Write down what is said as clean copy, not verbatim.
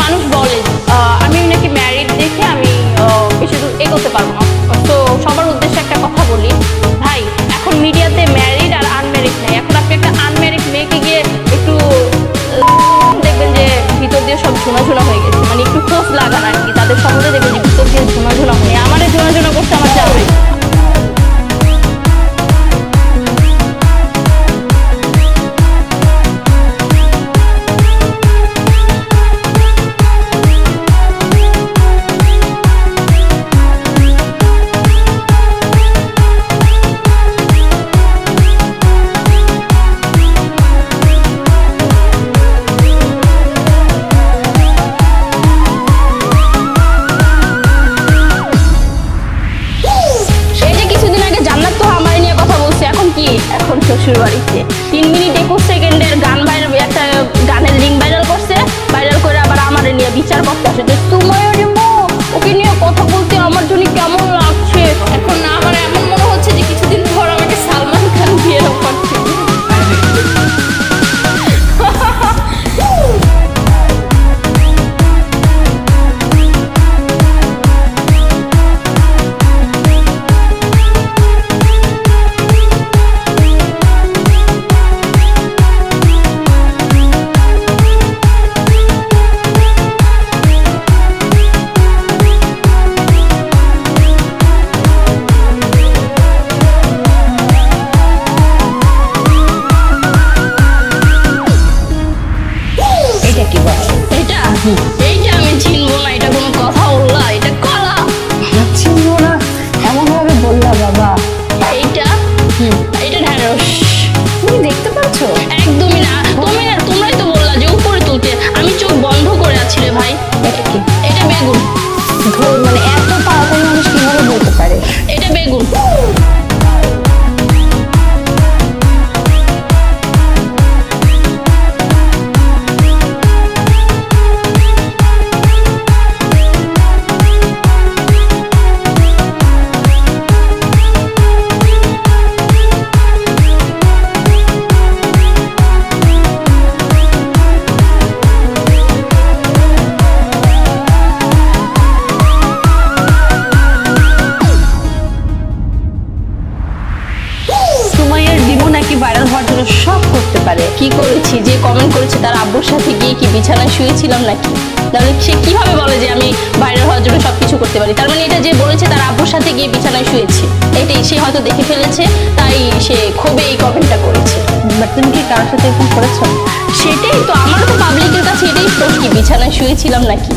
মানুষ বলে আমি নাকি ম্যারিড দেখে আমি বেশি দূর এগোতে পারবো না। তো সবার উদ্দেশ্যে একটা কথা বলি ভাই, এখন মিডিয়াতে ম্যারিড আর আনম্যারিড নেই। এখন আপনি একটা আনম্যারিড মেয়েকে গিয়ে একটু দেখবেন যে ভিতর দিয়ে সব ঝুনাঝুনা হয়ে গেছে, মানে একটু খোঁজ লাগান আর কি, তাদের সম্বন্ধে দেখবেন যে ভিতর দিয়ে ঝুনাঝুনা হয়ে আমারে ঝুনাঝুনা করতে আমার যাবে। এখন শ্বশুর বাড়িতে 3 মিনিট 21 সেকেন্ডের গান ভাইরাল, একটা গানের লিঙ্ক ভাইরাল করছে, ভাইরাল করে আবার আমার নিয়ে বিচার করতে আসে যে তোমার ওকে নিয়ে কথা বলতে আমার জন্য কেমন লাগছে। এখন না আমার এমন মনে হচ্ছে যে কিছুদিন পর আমাকে সালমান খান বিয়ে করছে। এইটা আমি চিনবো না, এটা কোনো কথা বললা? এটা কলা চিনবো না এমন ভাবে বললা বাবা। এইটা এটা ঢ্যাঁড়স। তুমি দেখতে পাচ্ছ? একদমই না, তোমরাই তো বললা যে উপরে তুলতে, আমি চোখ বন্ধ করে আছি রে ভাই। এটা কি? এটা বেগুন। মানে এত তাড়াতাড়ি মানুষ কিভাবে বলতে পারে? এটা বেগুন। ভাইরাল হওয়ার জন্য সব করতে পারে। কি করেছি? যে কমেন্ট করেছে তার আব্বুর সাথে গিয়ে কি বিছানায় শুয়েছিলাম নাকি? তাহলে সে কিভাবে বলে যে আমি ভাইরাল হওয়ার জন্য সবকিছু করতে পারি? তার মানে এটা যে বলেছে তার আব্বুর সাথে গিয়ে বিছানায় শুয়েছি, এটাই সে হয়তো দেখে ফেলেছে, তাই সে ক্ষোভে এই কমেন্টটা করেছে। বাট তুমি কি কারোর সাথে এরকম করেছো? সেটাই তো, আমারও তো পাবলিকের কাছে এটাই প্রশ্ন, বিছানায় শুয়েছিলাম নাকি।